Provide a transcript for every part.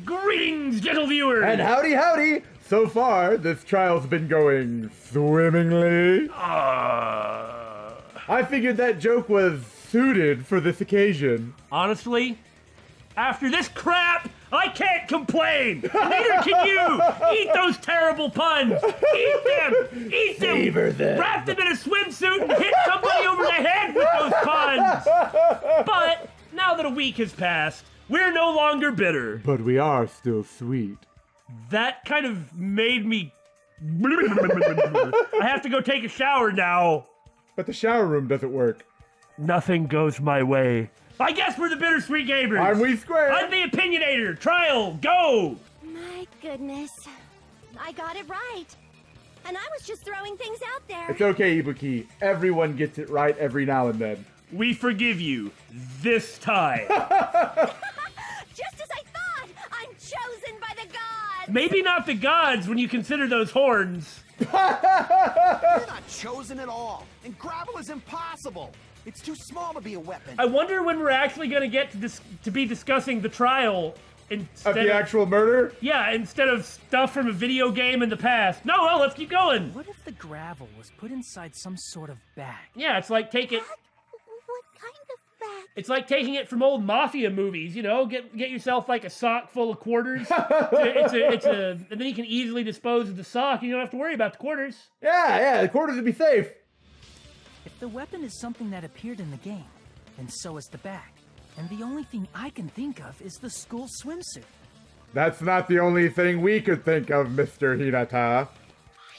Greetings, gentle viewers! And howdy, howdy! So far, this trial's been going swimmingly. I figured that joke was suited for this occasion. Honestly, after this crap, I can't complain! Neither can you! Eat those terrible puns! Eat them! Eat them! Savor them. Wrap them in a swimsuit and hit somebody over the head with those puns! But, now that a week has passed, we're no longer bitter. But we are still sweet. That kind of made me... I have to go take a shower now. But the shower room doesn't work. Nothing goes my way. I guess we're the Bittersweet Gamers. I'm We Square. I'm the Opinionator. Trial, go! My goodness. I got it right. And I was just throwing things out there. It's okay, Ibuki. Everyone gets it right every now and then. We forgive you. This time. Just as I thought! I'm chosen by the gods! Maybe not the gods when you consider those horns. You're not chosen at all, and gravel is impossible. It's too small to be a weapon. I wonder when we're actually going to get to be discussing the trial instead Of the actual murder? Yeah, instead of stuff from a video game in the past. No, well, let's keep going. What if the gravel was put inside some sort of bag? Yeah, it's like take it. What kind of bag? It's like taking it from old mafia movies, you know. Get yourself like a sock full of quarters. And then you can easily dispose of the sock. You don't have to worry about the quarters. Yeah, the quarters would be safe. If the weapon is something that appeared in the game, then so is the bag. And the only thing I can think of is the school swimsuit. That's not the only thing we could think of, Mr. Hinata.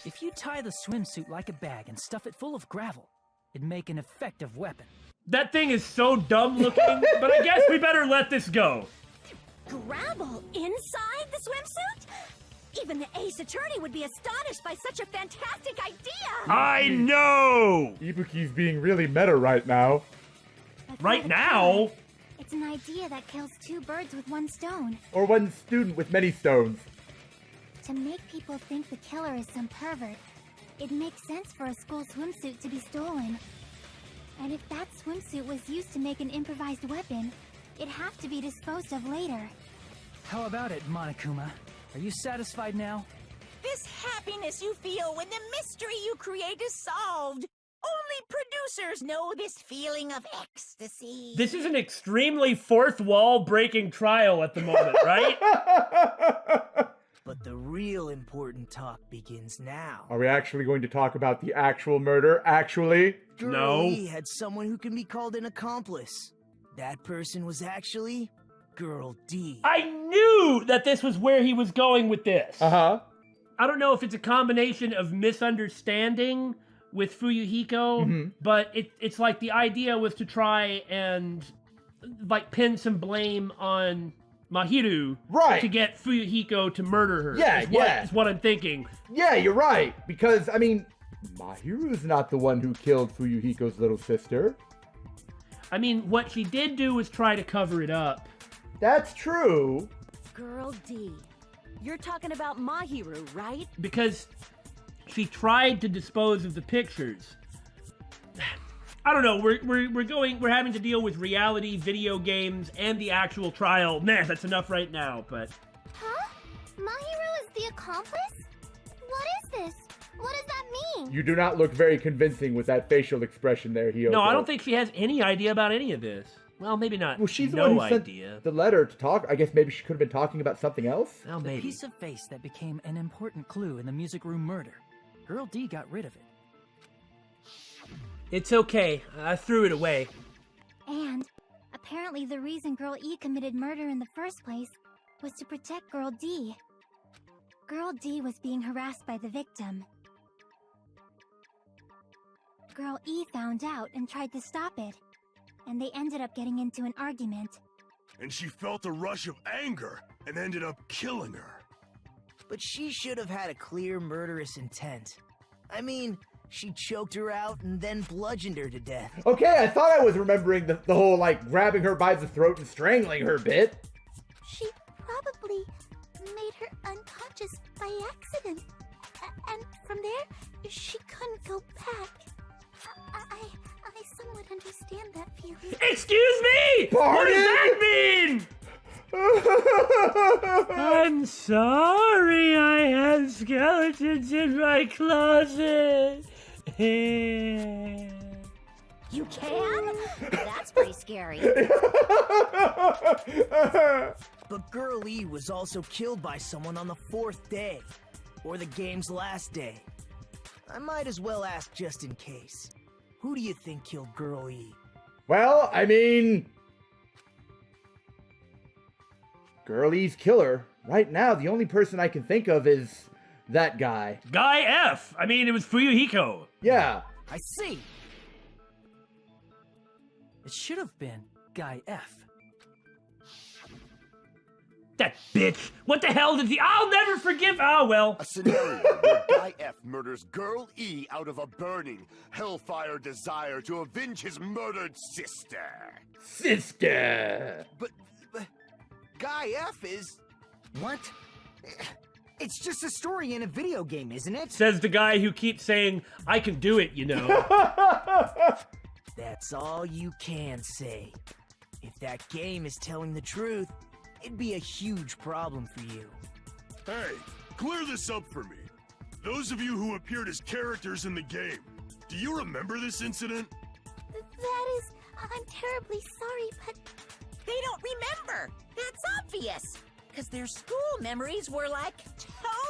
If you tie the swimsuit like a bag and stuff it full of gravel, it'd make an effective weapon. That thing is so dumb looking, but I guess we better let this go. Gravel inside the swimsuit? Even the ace attorney would be astonished by such a fantastic idea! I know! Ibuki's being really meta right now. Right now? It's an idea that kills two birds with one stone. Or one student with many stones. To make people think the killer is some pervert, it makes sense for a school swimsuit to be stolen. And if that swimsuit was used to make an improvised weapon, it'd have to be disposed of later. How about it, Monokuma? Are you satisfied now? This happiness you feel when the mystery you create is solved. Only producers know this feeling of ecstasy. This is an extremely fourth wall breaking trial at the moment, right? But the real important talk begins now. Are we actually going to talk about the actual murder? Actually? Girl No. E had someone who can be called an accomplice. That person was actually Girl D. I knew that this was where he was going with this. Uh-huh. I don't know if it's a combination of misunderstanding with Fuyuhiko, but it's like the idea was to try and like pin some blame on Mahiru, Right. to get Fuyuhiko to murder her. Yeah, is what I'm thinking. Yeah, you're right. Because, I mean, Mahiru's not the one who killed Fuyuhiko's little sister. I mean, what she did do was try to cover it up. That's true. Girl D. You're talking about Mahiru, right? Because she tried to dispose of the pictures. I don't know, we're having to deal with reality, video games, and the actual trial. Man, that's enough right now, but... Huh? Mahiru is the accomplice? What is this? What does that mean? You do not look very convincing with that facial expression there, Hiyoko. No, I don't think she has any idea about any of this. Well, maybe not. Well, she's the no one who idea. sent the letter to talk. I guess maybe she could have been talking about something else? Well, The maybe. piece of face that became an important clue in the music room murder. Girl D got rid of it. It's okay. I threw it away. And apparently the reason Girl E committed murder in the first place was to protect Girl D. Girl D was being harassed by the victim. Girl E found out and tried to stop it, and they ended up getting into an argument. And she felt a rush of anger and ended up killing her. But she should have had a clear murderous intent. I mean, she choked her out and then bludgeoned her to death. Okay, I thought I was remembering the whole, like, grabbing her by the throat and strangling her bit. She probably made her unconscious by accident. And from there, she couldn't go back. I somewhat understand that feeling. Excuse me! What does that mean? I'm sorry I have skeletons in my closet. You can? That's pretty scary. But Girl E was also killed by someone on the 4th day, or the game's last day. I might as well ask just in case. Who do you think killed Girl E? Well, I mean... Girl E's killer. Right now, the only person I can think of is that guy. Guy F. I mean, it was Fuyuhiko. Yeah. I see. It should have been Guy F. That bitch. What the hell did he... I'll never forgive... Oh, well. A scenario where Guy F murders Girl E out of a burning, hellfire desire to avenge his murdered sister. Sister! But Guy F is... What? It's just a story in a video game, isn't it? Says the guy who keeps saying, I can do it, you know. That's all you can say. If that game is telling the truth, it'd be a huge problem for you. Hey, clear this up for me. Those of you who appeared as characters in the game, do you remember this incident? That is... I'm terribly sorry, but... They don't remember. That's obvious. Because their school memories were, like,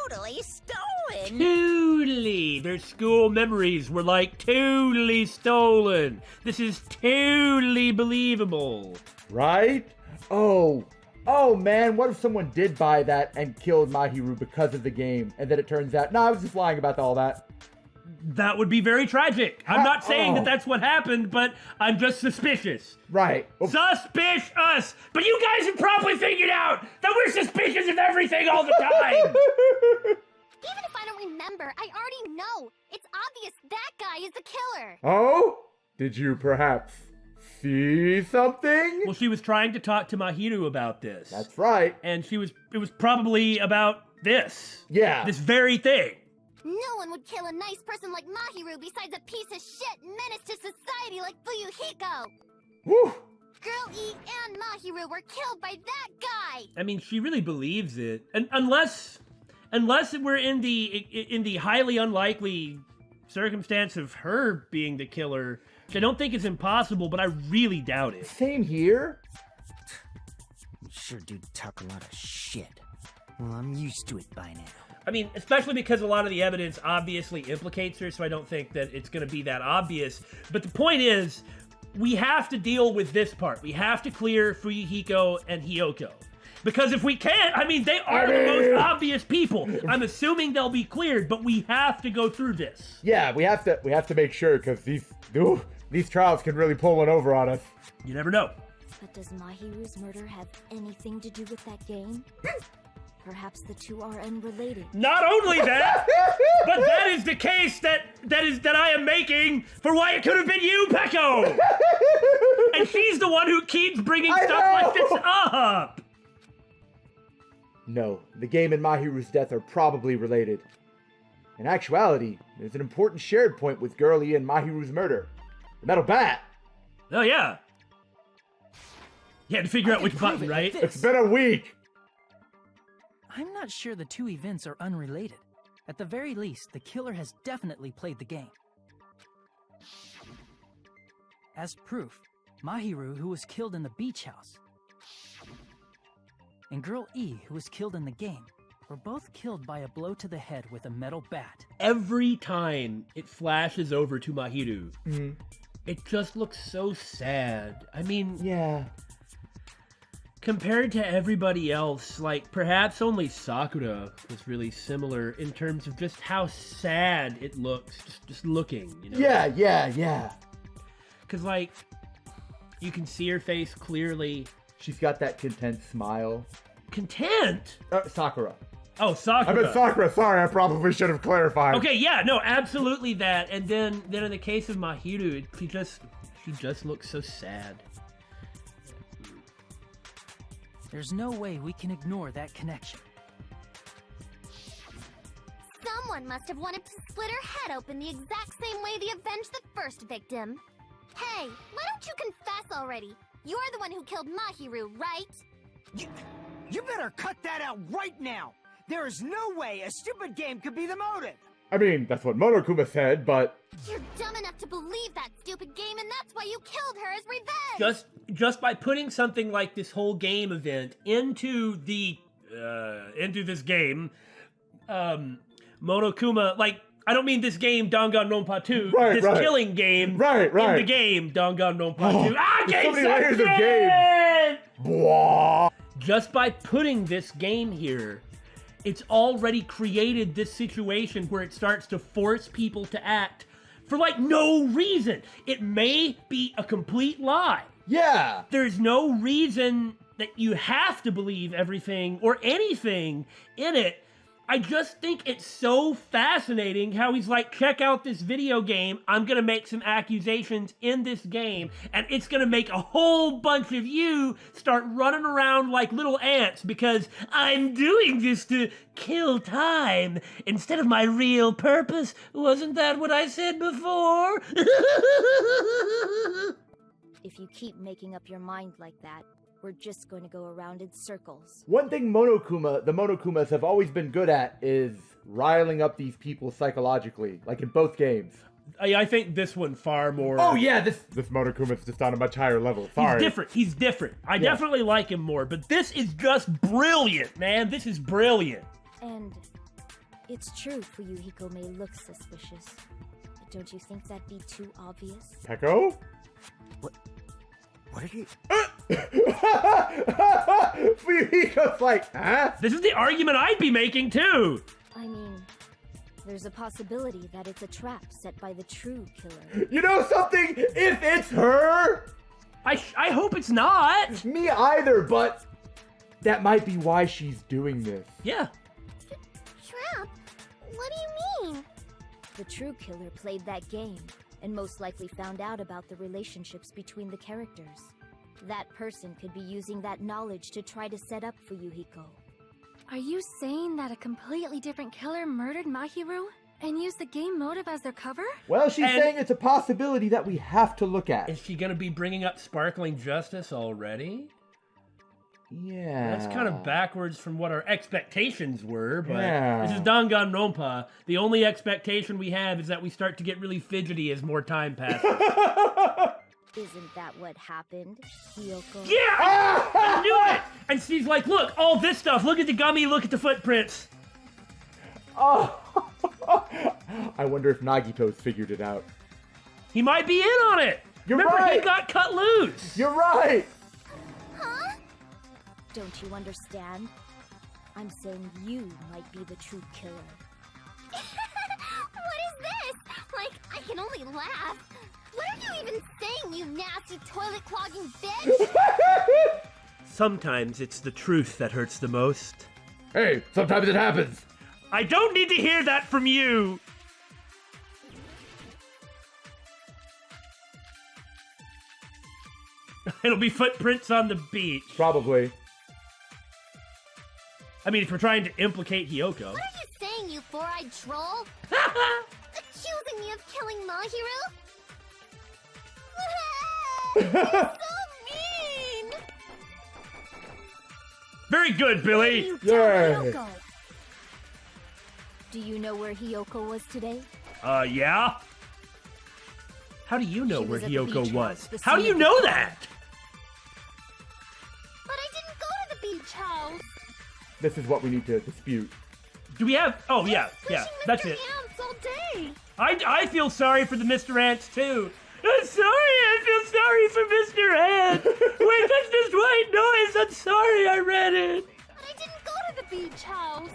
totally stolen. Totally. Their school memories were like totally stolen. This is totally believable. Right? Oh man, what if someone did buy that and killed Mahiru because of the game, and then it turns out, no, I was just lying about all that. That would be very tragic. I'm not saying that that's what happened, but I'm just suspicious. Right. Oh. Suspicious! But you guys have probably figured out that we're suspicious of everything all the time! Even if I don't remember, I already know. It's obvious that guy is the killer. Oh? Did you perhaps see something? Well, she was trying to talk to Mahiru about this. That's right. And it was probably about this. Yeah. This very thing. No one would kill a nice person like Mahiru besides a piece of shit menace to society like Fuyuhiko. Woo! Girl E and Mahiru were killed by that guy. I mean, she really believes it. And unless we're in the highly unlikely circumstance of her being the killer, which I don't think is impossible, but I really doubt it. Same here. Sure do talk a lot of shit. Well, I'm used to it by now. I mean, especially because a lot of the evidence obviously implicates her, so I don't think that it's going to be that obvious. But the point is, we have to deal with this part. We have to clear Fuyuhiko and Hiyoko. Because if we can't, I mean, they are the most obvious people. I'm assuming they'll be cleared, but we have to go through this. Yeah, we have to make sure, because these trials can really pull one over on us. You never know. But does Mahiru's murder have anything to do with that game? Perhaps the two are unrelated. Not only that, but that is the case that I am making for why it could have been you, Pecco. And she's the one who keeps bringing stuff like this up. No, the game and Mahiru's death are probably related. In actuality, there's an important shared point with Girl E and Mahiru's murder. The metal bat. Oh yeah. You had to figure out which button, right? It's been a week. I'm not sure the two events are unrelated. At the very least, the killer has definitely played the game. As proof, Mahiru, who was killed in the beach house, and Girl E, who was killed in the game, were both killed by a blow to the head with a metal bat. Every time it flashes over to Mahiru, it just looks so sad. I mean, yeah. Compared to everybody else, like, perhaps only Sakura was really similar in terms of just how sad it looks, just looking, you know? Yeah. Because, like, you can see her face clearly. She's got that content smile. Content? Sakura. Oh, Sakura. I meant Sakura. Sorry, I probably should have clarified. Okay, yeah, no, absolutely that. And then in the case of Mahiru, she just looks so sad. There's no way we can ignore that connection. Someone must have wanted to split her head open the exact same way they avenged the first victim. Hey, why don't you confess already? You're the one who killed Mahiru, right? You better cut that out right now! There is no way a stupid game could be the motive! I mean, that's what Monokuma said, but... You're dumb enough to believe that stupid game, and that's why you killed her as revenge! Just by putting something like this whole game event into this game, Monokuma, like, I don't mean this game, Danganronpa 2, killing game, in the game, Danganronpa 2. There's so many layers of game! Blah. Just by putting this game here, it's already created this situation where it starts to force people to act for, like, no reason. It may be a complete lie. Yeah! There's no reason that you have to believe everything or anything in it. I just think it's so fascinating how he's like, check out this video game. I'm going to make some accusations in this game, and it's going to make a whole bunch of you start running around like little ants because I'm doing this to kill time instead of my real purpose. Wasn't that what I said before? If you keep making up your mind like that, we're just going to go around in circles. One thing the Monokumas have always been good at is riling up these people psychologically, like in both games. I think this one far more... Oh yeah, this Monokuma's just on a much higher level. Sorry. He's different. I definitely like him more, but this is just brilliant, man. This is brilliant. And it's true Fuyuhiko may look suspicious. But don't you think that'd be too obvious? Peko? What did he... Fuyuhiko's like, huh? This is the argument I'd be making, too! I mean, there's a possibility that it's a trap set by the true killer. You know something? If it's her... I hope it's not! Me either, but that might be why she's doing this. Yeah. Trap? What do you mean? The true killer played that game, and most likely found out about the relationships between the characters. That person could be using that knowledge to try to set up Fuyuhiko. Are you saying that a completely different killer murdered Mahiru and used the game motive as their cover? Well, she's saying it's a possibility that we have to look at. Is she gonna be bringing up Sparkling Justice already? Yeah. That's kind of backwards from what our expectations were, but Yeah. this is Danganronpa. The only expectation we have is that we start to get really fidgety as more time passes. Isn't that what happened, Hiyoko? Yeah! I knew it! And she's like, look, all this stuff. Look at the gummy, look at the footprints. Oh. I wonder if Nagito's figured it out. He might be in on it. Remember, he got cut loose. You're right. Huh? Don't you understand? I'm saying you might be the true killer. What is this? Like, I can only laugh. What are you even saying, you nasty toilet-clogging bitch? Sometimes it's the truth that hurts the most. Hey, sometimes it happens. I don't need to hear that from you. It'll be footprints on the beach. Probably. I mean, if we're trying to implicate Hiyoko. What are you saying, you four-eyed troll? Accusing me of killing Mahiru? You're so mean! Very good, Billy. You Yay. Hiyoko. Do you know where Hiyoko was today? Yeah? How do you know She where was at the Hiyoko beach was? house, the How do scene you of the know crime. that? But I didn't go to the beach house! This is what we need to dispute. Do we have... Oh, yeah, that's Mr. it. Ants all day! I feel sorry for the Mr. Ants, too. I'm sorry, I feel sorry for Mr. Ant. Wait, that's just white noise. I'm sorry, I read it. But I didn't go to the beach house!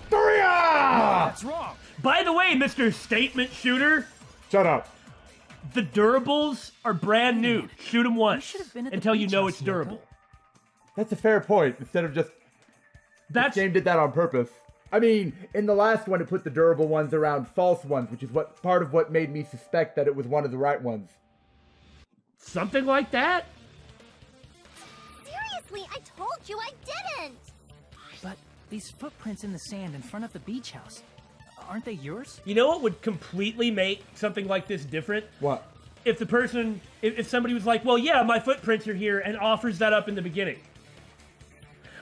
Doria! That's wrong! By the way, Mr. Statement Shooter, Shut up. the durables are brand new. Shoot them once should have been at the until you beach know house, it's durable. That's a fair point. Instead of just... That's This game did that on purpose. I mean, in the last one, it put the durable ones around false ones, which is what part of what made me suspect that it was one of the right ones. something like that. Seriously, I told you I didn't! But these footprints in the sand in front of the beach house, aren't they yours? You know what would completely make something like this different? What? If the person, if somebody was like, well, yeah, my footprints are here, and offers that up in the beginning.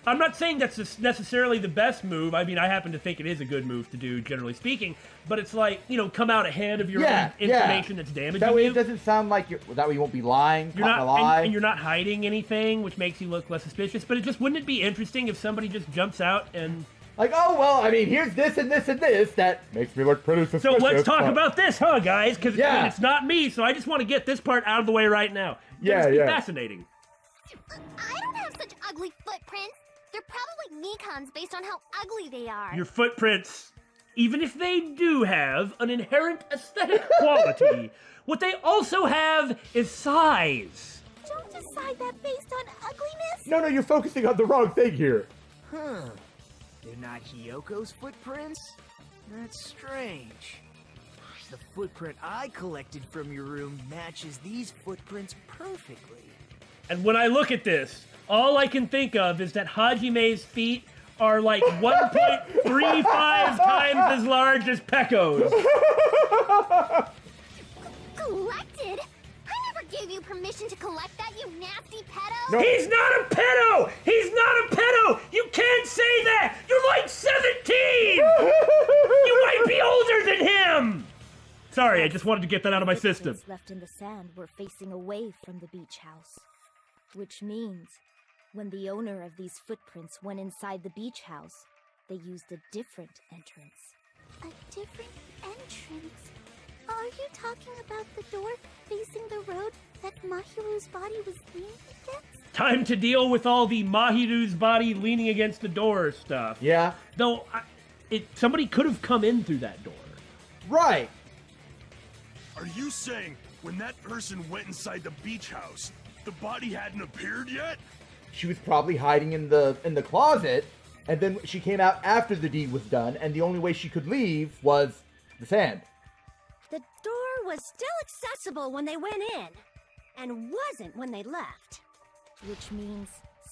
I'm not saying that's necessarily the best move. I mean, I happen to think it is a good move to do, generally speaking. But it's like, you know, come out ahead of your own information that's damaging that way you. It doesn't sound like that way you won't be lying, You're not, a lie. and you're not hiding anything, which makes you look less suspicious. But wouldn't it be interesting if somebody just jumps out and... Like, oh, well, I mean, here's this and this and this that makes me look pretty suspicious. So let's talk about this, huh, guys? Because I mean, it's not me, so I just want to get this part out of the way right now. It's fascinating. I don't have such ugly footprints. They're probably Nikons based on how ugly they are. Your footprints, even if they do have an inherent aesthetic quality, what they also have is size. Don't decide that based on ugliness. No, you're focusing on the wrong thing here. Huh. They're not Hiyoko's footprints? That's strange. The footprint I collected from your room matches these footprints perfectly. And when I look at this, all I can think of is that Hajime's feet are like 1.35 times as large as Pecco's. Collected? I never gave you permission to collect that, you nasty pedo! No. He's not a pedo! He's not a pedo! You can't say that! You're like 17! You might be older than him! Sorry, I just wanted to get that out of my system. The footprints left in the sand were facing away from the beach house. Which means, when the owner of these footprints went inside the beach house, they used a different entrance. A different entrance? Are you talking about the door facing the road that Mahiru's body was leaning against? Time to deal with all the Mahiru's body leaning against the door stuff. Yeah. Though, somebody could have come in through that door. Right. Are you saying when that person went inside the beach house, the body hadn't appeared yet? She was probably hiding in the closet, and then she came out after the deed was done, and the only way she could leave was the sand. The door was still accessible when they went in, and wasn't when they left. Which means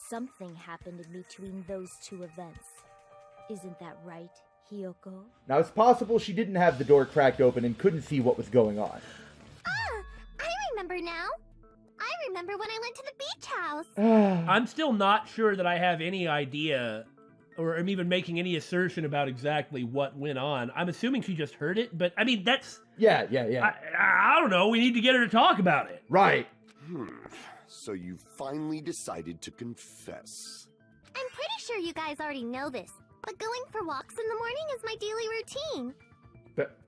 something happened in between those two events. Isn't that right, Hiyoko? Now, it's possible she didn't have the door cracked open and couldn't see what was going on. I remember now. I remember when I went to the beach house. I'm still not sure that I have any idea, or am even making any assertion about exactly what went on. I'm assuming she just heard it, but I mean, that's... Yeah. I don't know. We need to get her to talk about it. Right. So you finally decided to confess. I'm pretty sure you guys already know this, but going for walks in the morning is my daily routine.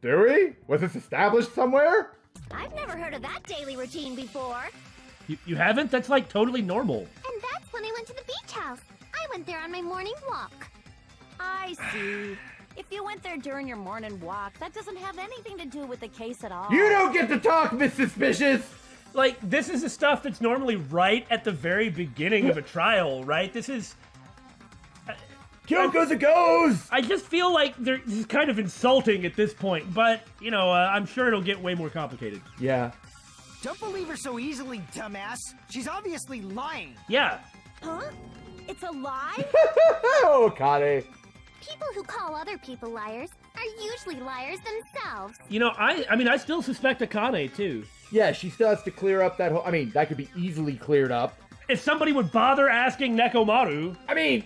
Do we? Was this established somewhere? I've never heard of that daily routine before. You haven't? That's like totally normal. And that's when I went to the beach house. I went there on my morning walk. I see. If you went there during your morning walk, that doesn't have anything to do with the case at all. You don't get to talk, Miss Suspicious! Like, this is the stuff that's normally right at the very beginning of a trial, right? This is... Kyoko's a goes! I just feel like this is kind of insulting at this point, but, you know, I'm sure it'll get way more complicated. Yeah. Don't believe her so easily, dumbass. She's obviously lying. Yeah. Huh? It's a lie? Oh, Kade. People who call other people liars are usually liars themselves. You know, I mean, I still suspect Akane, too. Yeah, she still has to clear up that whole... I mean, that could be easily cleared up. If somebody would bother asking Nekomaru... I mean,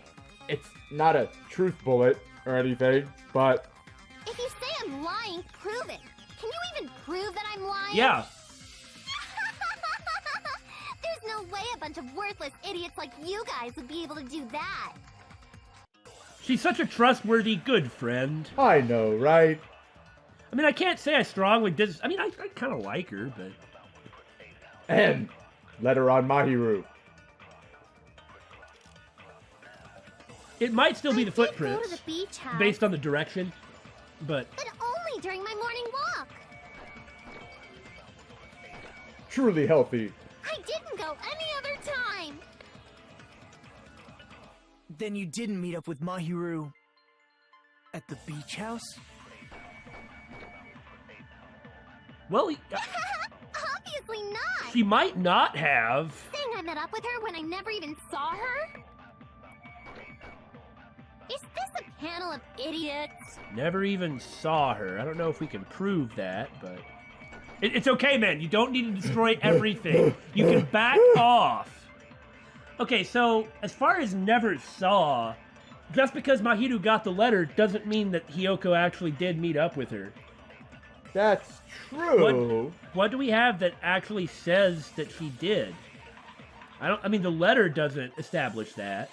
it's not a truth bullet or anything, but... If you say I'm lying, prove it. Can you even prove that I'm lying? Yeah. There's no way a bunch of worthless idiots like you guys would be able to do that. She's such a trustworthy, good friend. I know, right? I mean, I can't say I strongly I mean, I kind of like her, but... And let her on Mahiru. It might still be the Go to footprints, the beach house, based on the direction, but... only during my morning walk. Truly healthy. I didn't go any other time. Then you didn't meet up with Mahiru at the beach house? Well, Obviously not. she might not have. Saying I met up with her when I never even saw her? Is this a panel of idiots? Never even saw her. I don't know if we can prove that, but... It's okay, man. You don't need to destroy everything. You can back off. Okay, so as far as never saw, just because Mahiru got the letter doesn't mean that Hiyoko actually did meet up with her. That's true. What do we have that actually says that she did? I mean, the letter doesn't establish that.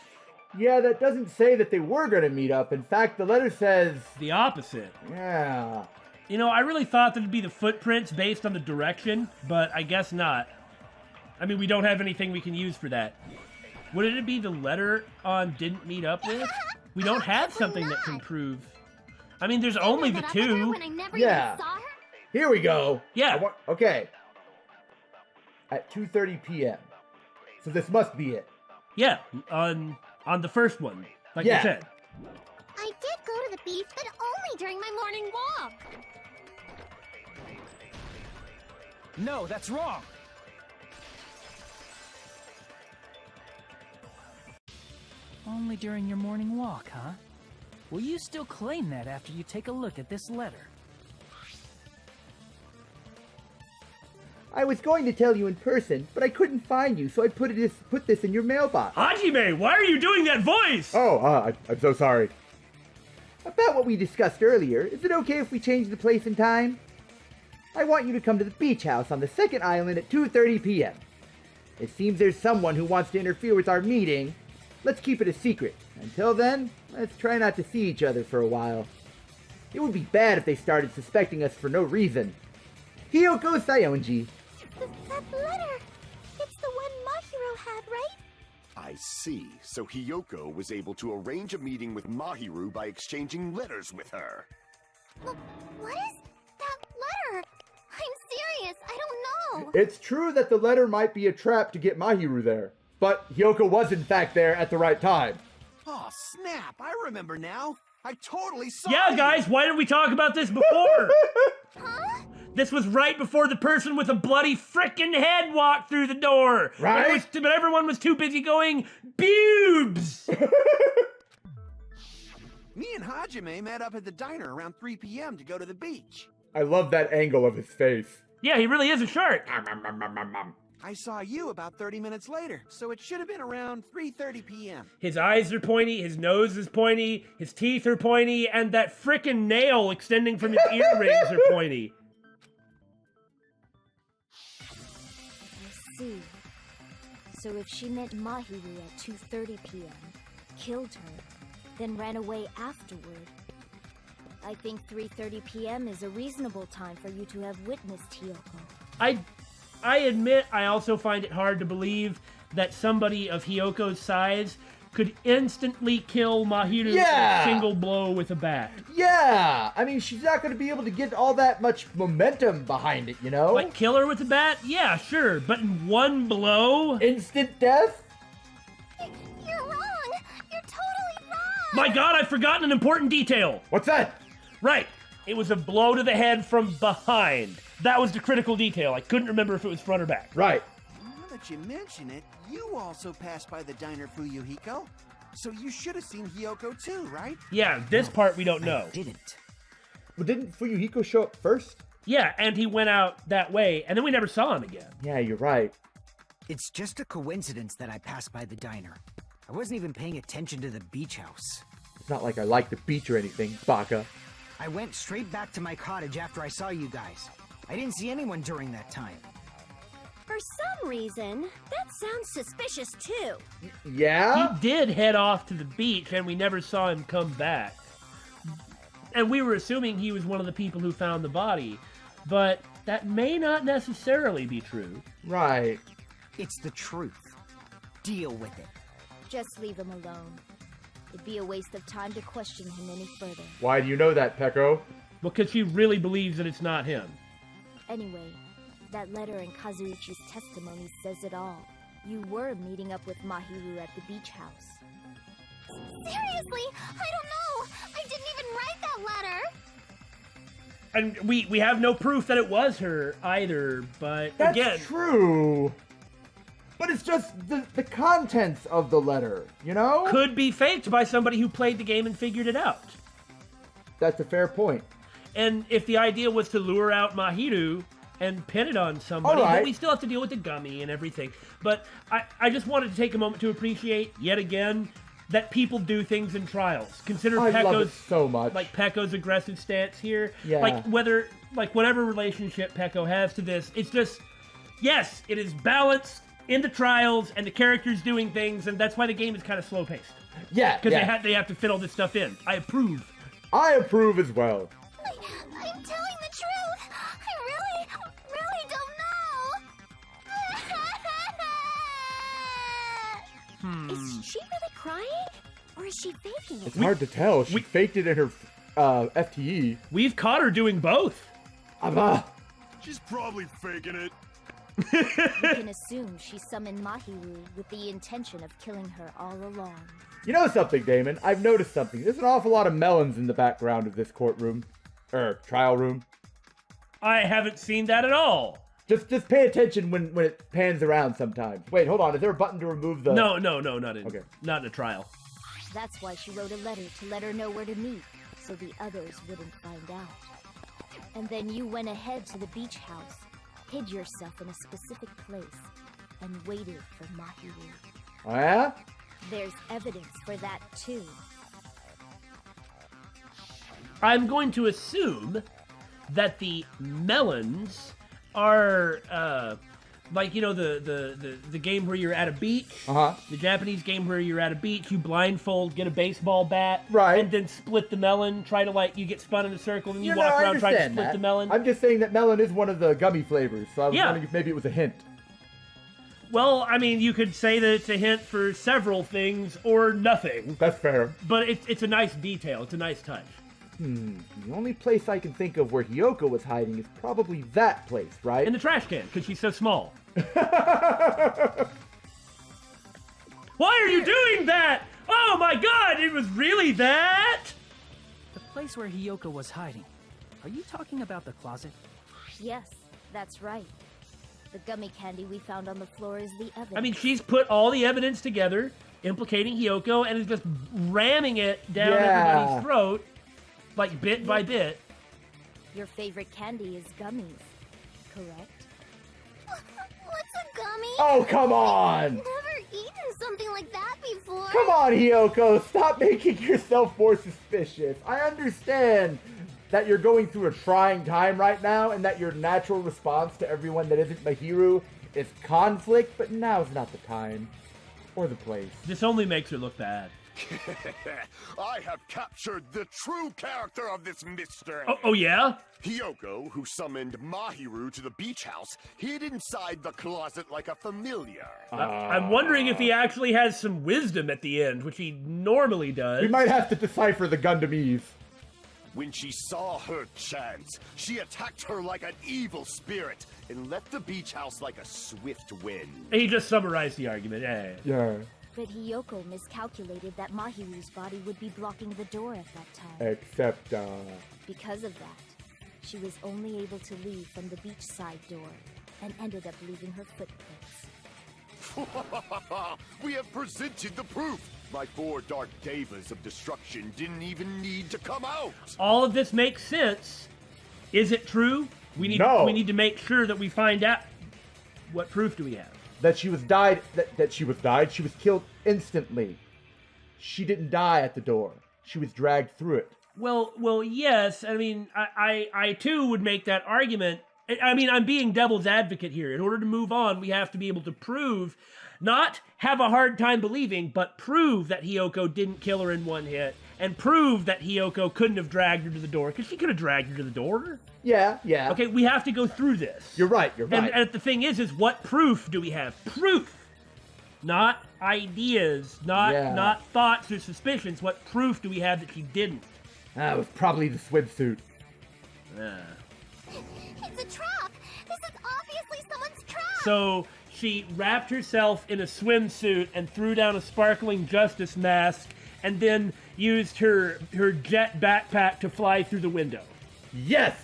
Yeah, that doesn't say that they were going to meet up. In fact, the letter says... the opposite. Yeah. You know, I really thought that it'd be the footprints based on the direction, but I guess not. I mean, we don't have anything we can use for that. Would it be the letter on didn't meet up with? We don't have something that can prove... I mean, there's only the two. Yeah. Here we go. Yeah. Okay. At 2:30 p.m. So this must be it. Yeah, on the first one, like you said. I did go to the beach, but only during my morning walk. No, that's wrong. Only during your morning walk, huh? Will you still claim that after you take a look at this letter? I was going to tell you in person, but I couldn't find you, so I put this in your mailbox. Hajime, why are you doing that voice? Oh, I'm so sorry. About what we discussed earlier, is it okay if we change the place and time? I want you to come to the beach house on the second island at 2:30 p.m. It seems there's someone who wants to interfere with our meeting. Let's keep it a secret. Until then, let's try not to see each other for a while. It would be bad if they started suspecting us for no reason. Hiyoko Sayonji. That letter! It's the one Mahiro had, right? I see. So Hiyoko was able to arrange a meeting with Mahiru by exchanging letters with her. Look, what is that letter? I'm serious, I don't know. It's true that the letter might be a trap to get Mahiru there, but Hiyoko was in fact there at the right time. Oh, snap! I remember now. I totally saw Yeah, guys, why didn't we talk about this before? Huh? This was right before the person with a bloody frickin' head walked through the door. Right? But everyone was too busy going, boobs! Me and Hajime met up at the diner around 3 p.m. to go to the beach. I love that angle of his face. Yeah, he really is a shark. I saw you about 30 minutes later, so it should have been around 3:30 p.m. His eyes are pointy, his nose is pointy, his teeth are pointy, and that frickin' nail extending from his earrings are pointy. I see. So if she met Mahiru at 2:30 p.m., killed her, then ran away afterward, I think 3:30 p.m. is a reasonable time for you to have witnessed Hiyoko. I admit I also find it hard to believe that somebody of Hiyoko's size could instantly kill Mahiru in a single blow with a bat. Yeah! I mean, she's not going to be able to get all that much momentum behind it, you know? Like, kill her with a bat? Yeah, sure. But in one blow? Instant death? You're wrong! You're totally wrong! My god, I've forgotten an important detail! What's that? Right. It was a blow to the head from behind. That was the critical detail. I couldn't remember if it was front or back. Right. Now that you mention it, you also passed by the diner Fuyuhiko. So you should have seen Hiyoko too, right? Yeah, this part we don't know. I didn't. Well, didn't Fuyuhiko show up first? Yeah, and he went out that way, and then we never saw him again. Yeah, you're right. It's just a coincidence that I passed by the diner. I wasn't even paying attention to the beach house. It's not like I like the beach or anything, Baka. I went straight back to my cottage after I saw you guys. I didn't see anyone during that time. For some reason, that sounds suspicious too. Yeah? He did head off to the beach, and we never saw him come back. And we were assuming he was one of the people who found the body, but that may not necessarily be true. Right. It's the truth. Deal with it. Just leave him alone. It'd be a waste of time to question him any further. Why do you know that, Peko? Because she really believes that it's not him. Anyway, that letter in Kazuichi's testimony says it all. You were meeting up with Mahiru at the beach house. Seriously? I don't know! I didn't even write that letter! And we have no proof that it was her either, but That's again... true! But it's just the contents of the letter, you know? Could be faked by somebody who played the game and figured it out. That's a fair point. And if the idea was to lure out Mahiru, and pin it on somebody, All right. but we still have to deal with the gummy and everything. But I just wanted to take a moment to appreciate, yet again, that people do things in trials. Consider I love it Pecco's so much. like Pecco's aggressive stance here. Yeah. Whatever relationship Pecco has to this, it's just, yes, it is balanced in the trials and the characters doing things, and that's why the game is kind of slow paced. Yeah, Because they have to fit all this stuff in. I approve. I approve as well. I'm telling the truth. I really don't know. Is she really crying? Or is she faking it? It's hard to tell. She faked it in her FTE. We've caught her doing both. She's probably faking it. We can assume she summoned Mahiru with the intention of killing her all along. You know something, Damon? I've noticed something. There's an awful lot of melons in the background of this courtroom. Trial room. I haven't seen that at all. Just pay attention when it pans around sometimes. Wait, hold on. Is there a button to remove the... No, not in a trial. That's why she wrote a letter to let her know where to meet, so the others wouldn't find out. And then you went ahead to the beach house, hid yourself in a specific place, and waited for Mahiru. Oh, yeah? There's evidence for that, too. I'm going to assume that the melons are, like, you know, the game where you're at a beach. Uh-huh. The Japanese game where you're at a beach, you blindfold, get a baseball bat. Right. And then split the melon, try to, like, you get spun in a circle, and you No, walk I around trying to understand split that. the melon. I'm just saying that melon is one of the gummy flavors, so I was Yeah. wondering if maybe it was a hint. Well, I mean, you could say that it's a hint for several things, or nothing. That's fair. But it's a nice detail. It's a nice touch. The only place I can think of where Hiyoko was hiding is probably that place, right? In the trash can, because she's so small. Why are you doing that? Oh my god, it was really that? The place where Hiyoko was hiding. Are you talking about the closet? Yes, that's right. The gummy candy we found on the floor is the evidence. I mean, she's put all the evidence together, implicating Hiyoko, and is just ramming it down everybody's throat, like bit by bit. Your favorite candy is gummies, correct? What's a gummy? Oh, come on! I've never eaten something like that before. Come on, Hiyoko! Stop making yourself more suspicious. I understand that you're going through a trying time right now, and that your natural response to everyone that isn't Mahiru is conflict, but now's not the time. Or the place. This only makes her look bad. I have captured the true character of this mystery. Oh yeah? Hiyoko, who summoned Mahiru to the beach house, hid inside the closet like a familiar. I'm wondering if he actually has some wisdom at the end, which he normally does. We might have to decipher the Gundamese. When she saw her chance, she attacked her like an evil spirit and left the beach house like a swift wind. He just summarized the argument. Yeah. But Hiyoko miscalculated that Mahiru's body would be blocking the door at that time. Except, Because of that, she was only able to leave from the beachside door and ended up leaving her footprints. We have presented the proof. My 4 dark devas of destruction didn't even need to come out. All of this makes sense. Is it true? We need to make sure that we find out. What proof do we have? That she was she was killed instantly. She didn't die at the door. She was dragged through it. Well, yes. I mean, I too would make that argument. I mean, I'm being devil's advocate here. In order to move on, we have to be able to prove, not have a hard time believing, but prove that Hiyoko didn't kill her in one hit, and prove that Hiyoko couldn't have dragged her to the door, because she could have dragged her to the door. Yeah. Okay, we have to go through this. You're right. And the thing is what proof do we have? Proof! Not ideas, not thoughts or suspicions. What proof do we have that she didn't? It was probably the swimsuit. It's a trap! This is obviously someone's trap! So she wrapped herself in a swimsuit and threw down a sparkling justice mask and then used her jet backpack to fly through the window. Yes!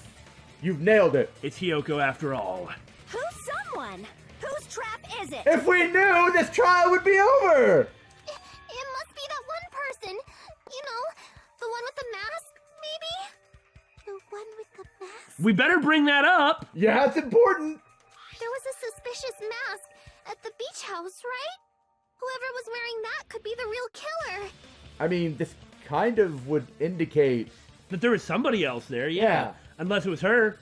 You've nailed it. It's Hiyoko after all. Who's someone? Whose trap is it? If we knew, this trial would be over! It must be that one person. You know, the one with the mask, maybe? The one with the mask? We better bring that up. Yeah, it's important. There was a suspicious mask at the beach house, right? Whoever was wearing that could be the real killer. I mean, this kind of would indicate that there was somebody else there, yeah. Unless it was her.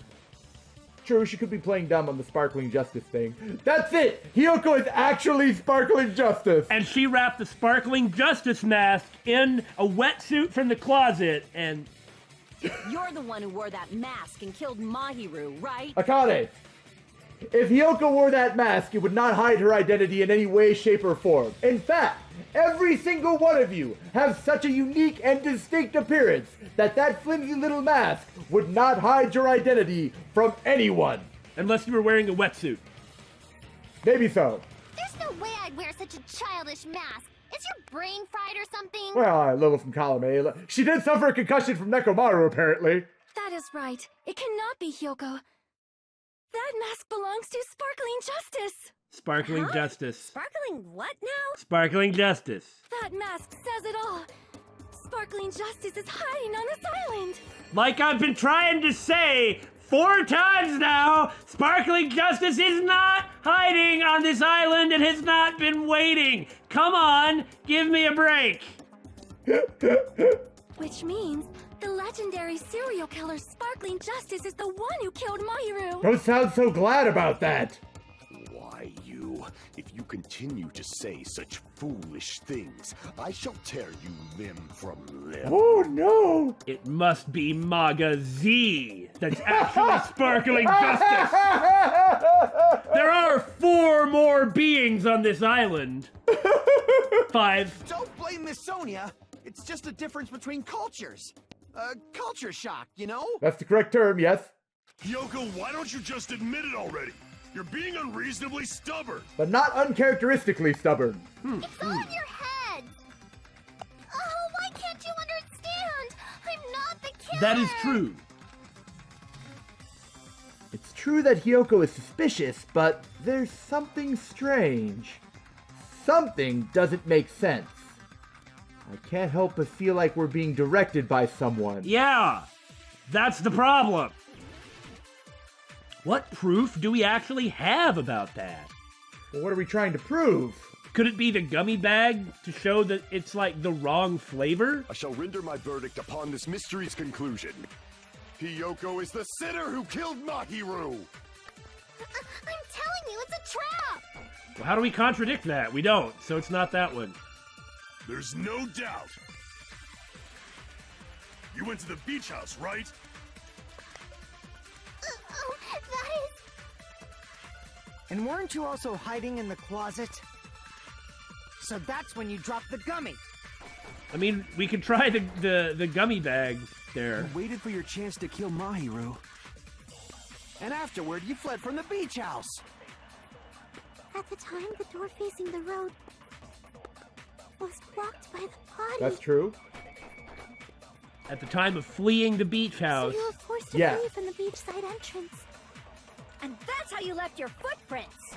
True, she could be playing dumb on the Sparkling Justice thing. That's it! Hiyoko is actually Sparkling Justice! And she wrapped the Sparkling Justice mask in a wetsuit from the closet, and... You're the one who wore that mask and killed Mahiru, right? Akane! If Hiyoko wore that mask, it would not hide her identity in any way, shape, or form. In fact, every single one of you have such a unique and distinct appearance that flimsy little mask would not hide your identity from anyone. Unless you were wearing a wetsuit. Maybe so. There's no way I'd wear such a childish mask. Is your brain fried or something? Well, Lila from column A. She did suffer a concussion from Nekomaru, apparently. That is right. It cannot be Hiyoko. That mask belongs to Sparkling Justice. Sparkling Justice. Sparkling what now? Sparkling Justice. That mask says it all. Sparkling Justice is hiding on this island. Like I've been trying to say 4 times now, Sparkling Justice is not hiding on this island and has not been waiting. Come on, give me a break. Which means the legendary serial killer Sparkling Justice is the one who killed Mahiru. Don't sound so glad about that. Why, you? If you continue to say such foolish things, I shall tear you limb from limb. Oh, no. It must be Maga Z that's actually Sparkling Justice. There are 4 more beings on this island. 5. Don't blame Miss Sonia. It's just a difference between cultures. Culture shock, you know? That's the correct term, yes. Hiyoko, why don't you just admit it already? You're being unreasonably stubborn. But not uncharacteristically stubborn. It's all in your head. Oh, why can't you understand? I'm not the killer. That is true. It's true that Hiyoko is suspicious, but there's something strange. Something doesn't make sense. I can't help but feel like we're being directed by someone. Yeah, that's the problem. What proof do we actually have about that? Well, what are we trying to prove? Could it be the gummy bag to show that it's like the wrong flavor? I shall render my verdict upon this mystery's conclusion. Hiyoko is the sinner who killed Mahiru! I'm telling you, it's a trap! Well, how do we contradict that? We don't, so it's not that one. There's no doubt. You went to the beach house, right? Oh, that is... And weren't you also hiding in the closet? So that's when you dropped the gummy. I mean, we could try the gummy bag there. You waited for your chance to kill Mahiru. And afterward, you fled from the beach house. At the time, the door facing the road was blocked by the body. That's true. At the time of fleeing the beach house. So you were forced to flee from the beachside entrance. And that's how you left your footprints.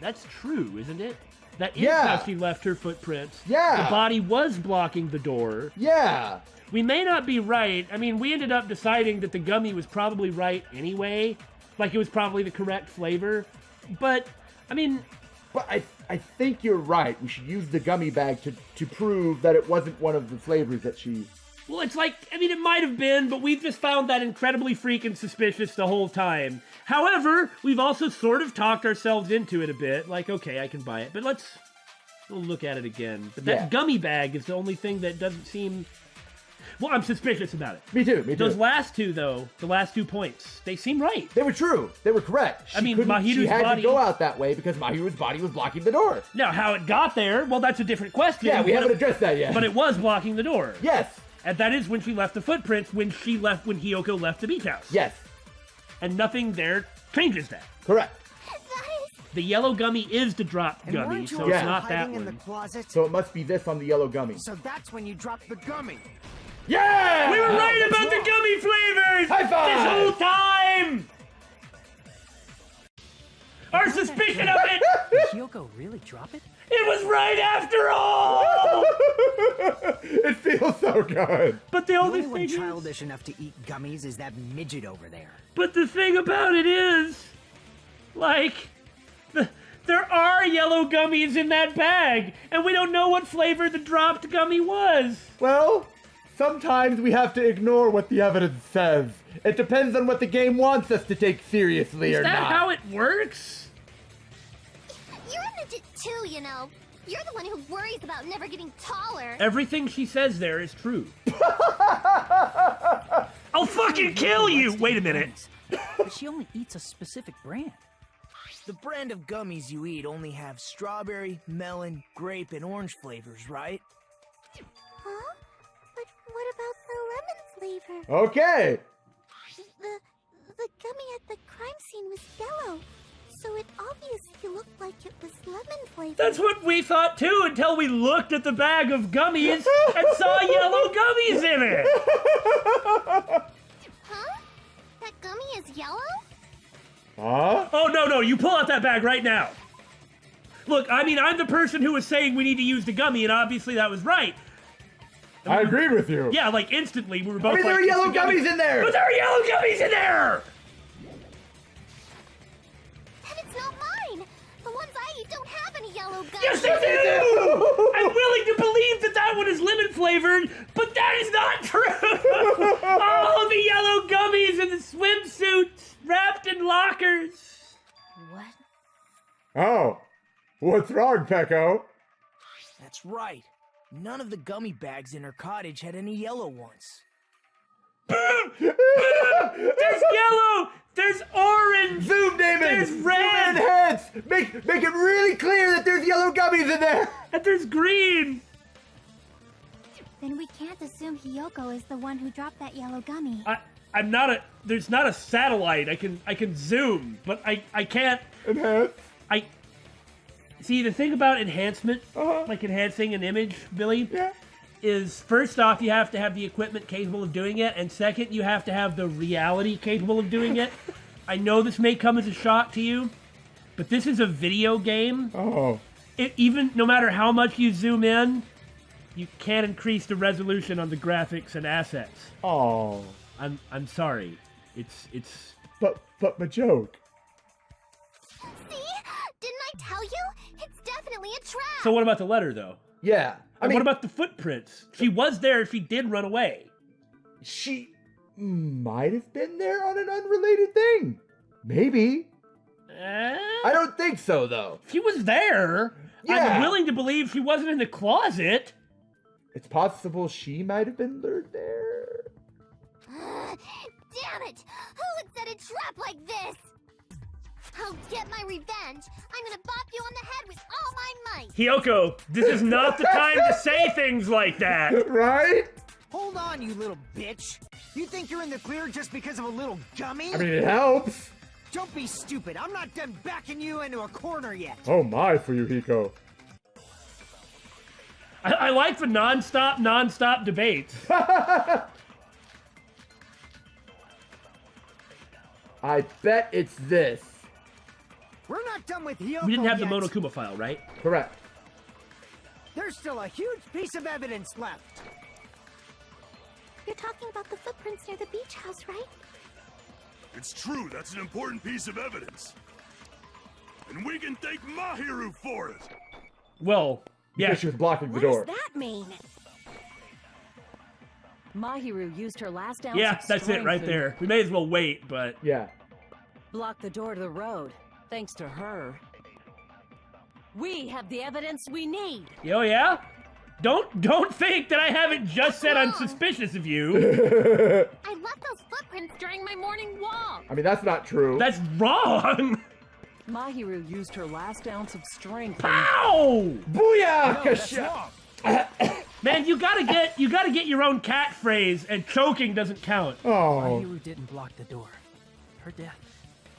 That's true, isn't it? That is how she left her footprints. Yeah. The body was blocking the door. Yeah. We may not be right. I mean, we ended up deciding that the gummy was probably right anyway. Like, it was probably the correct flavor. But, I mean... But I think you're right. We should use the gummy bag to prove that it wasn't one of the flavors that she... Well, it's like, I mean, it might have been, but we've just found that incredibly freaking suspicious the whole time. However, we've also sort of talked ourselves into it a bit. Like, okay, I can buy it. But we'll look at it again. But that gummy bag is the only thing that doesn't seem... Well, I'm suspicious about it. Me too. Those last two, though, the last 2 points, they seem right. They were true. They were correct. I mean, Mahiru's she had body... to go out that way because Mahiru's body was blocking the door. Now, how it got there, well, that's a different question. Yeah, we haven't addressed that yet. But it was blocking the door. Yes. And that is when she left the footprints, when Hiyoko left the beach house. Yes. And nothing there changes that. Correct. The yellow gummy is the drop gummy, so it's not that in the one. closet? So it must be this on the yellow gummy. So that's when you dropped the gummy. Yeah! We were right about the gummy flavors! High five! This whole time! our suspicion of it. Did Hyoko really drop it? It was right after all. It feels so good. But the only one thing is, childish enough to eat gummies is that midget over there. but the thing about it is, like, there are yellow gummies in that bag, and we don't know what flavor the dropped gummy was. Well, sometimes we have to ignore what the evidence says. It depends on what the game wants us to take seriously or not. Is that how it works? You're a midget too, you know. You're the one who worries about never getting taller. Everything she says there is true. I'll fucking kill you! Wait a minute. But she only eats a specific brand. The brand of gummies you eat only have strawberry, melon, grape, and orange flavors, right? Huh? But what about the lemon flavor? Okay. The gummy at the crime scene was yellow, so it obviously looked like it was lemon flavor. That's what we thought too, until we looked at the bag of gummies and saw yellow gummies in it. Huh? That gummy is yellow? Huh? Oh, no, you pull out that bag right now. Look, I mean, I'm the person who was saying we need to use the gummy, and obviously that was right. I agreed with you. Yeah, like instantly we were both there are like, yellow "It's the gummies in there!" But there are yellow gummies in there! Then it's not mine. The ones I eat don't have any yellow gummies. Yes, they do! I'm willing to believe that one is lemon flavored, but that is not true! All the yellow gummies in the swimsuits wrapped in lockers. What? Oh. What's wrong, Pecco? That's right. None of the gummy bags in her cottage had any yellow ones. There's yellow! There's orange! Zoom, Damon! There's red! Zoom in heads! Make it really clear that there's yellow gummies in there! And there's green! Then we can't assume Hyoko is the one who dropped that yellow gummy. I'm not there's not a satellite. I can zoom, but I can't enhance. See, the thing about enhancement, like enhancing an image, Billy, is first off, you have to have the equipment capable of doing it, and second, you have to have the reality capable of doing it. I know this may come as a shock to you, but this is a video game. Oh. Even no matter how much you zoom in, you can't increase the resolution on the graphics and assets. Oh. I'm sorry. It's But my joke. See? Didn't I tell you? It's definitely a trap. So what about the letter, though? Yeah. And what about the footprints? She was there if she did run away. She might have been there on an unrelated thing. Maybe. I don't think so, though. She was there. Yeah. I'm willing to believe she wasn't in the closet. It's possible she might have been lured there. Damn it! Who would set a trap like this? I'll get my revenge. I'm gonna bop you on the head with all my might. Hyoko, this is not the time to say things like that. Right? Hold on, you little bitch. You think you're in the clear just because of a little gummy? I mean, it helps. Don't be stupid. I'm not done backing you into a corner yet. Oh my, for you, Hiko. I like the non-stop debates. I bet it's this. We're not done with Hyoko We didn't have yet. the Monokuma file, right? Correct. There's still a huge piece of evidence left. You're talking about the footprints near the beach house, right? It's true, that's an important piece of evidence. And we can thank Mahiru for it. Well, yeah. She was blocking the What door. does that mean? Mahiru used her last ounce Yeah, of that's it strength right and there. We may as well wait, but... Yeah. blocked the door to the road, thanks to her. We have the evidence we need. Oh, yeah? Don't think that I haven't just said I'm suspicious of you. I left those footprints during my morning walk. I mean, that's not true. That's wrong. Mahiru used her last ounce of strength. Pow! Booyah! Man, you gotta get your own catchphrase, and choking doesn't count. Oh. Mahiru didn't block the door. Her death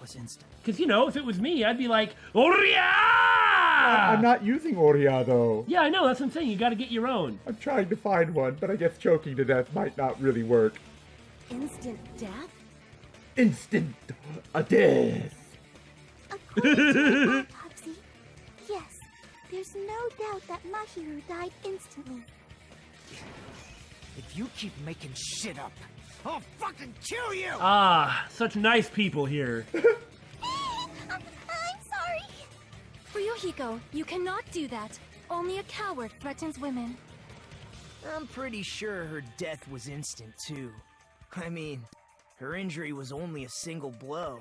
was instant. Because, you know, if it was me, I'd be like, Oria! I'm not using Oria, though. Yeah, I know, that's what I'm saying. You gotta get your own. I'm trying to find one, but I guess choking to death might not really work. Instant death? Instant death. Of Autopsy. Yes, there's no doubt that Mahiru died instantly. If you keep making shit up, I'll fucking kill you! Ah, such nice people here. I'm sorry. Fuyuhiko, you cannot do that. Only a coward threatens women. I'm pretty sure her death was instant, too. I mean, her injury was only a single blow.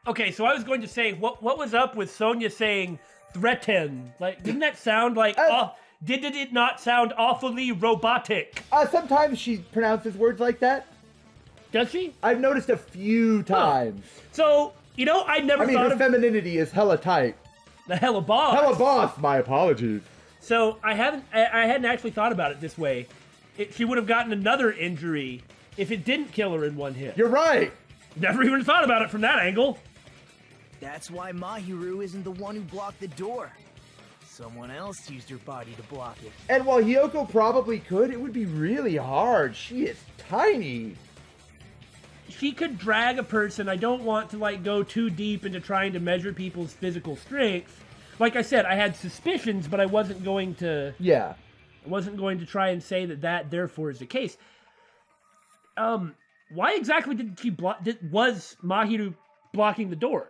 Okay, so I was going to say, what was up with Sonya saying threaten? Like, didn't that sound like... did it not sound awfully robotic? Sometimes she pronounces words like that. Does she? I've noticed a few times. So, you know, I never thought her femininity is hella tight. The hella boss. Hella boss, my apologies. So, I hadn't actually thought about it this way. She would have gotten another injury if it didn't kill her in one hit. You're right. Never even thought about it from that angle. That's why Mahiru isn't the one who blocked the door. Someone else used her body to block it. And while Hiyoko probably could, it would be really hard. She is tiny. She could drag a person. I don't want to, like, go too deep into trying to measure people's physical strength. Like I said, I had suspicions, but I wasn't going to... Yeah. I wasn't going to try and say that therefore is the case. Why exactly was Mahiru blocking the door?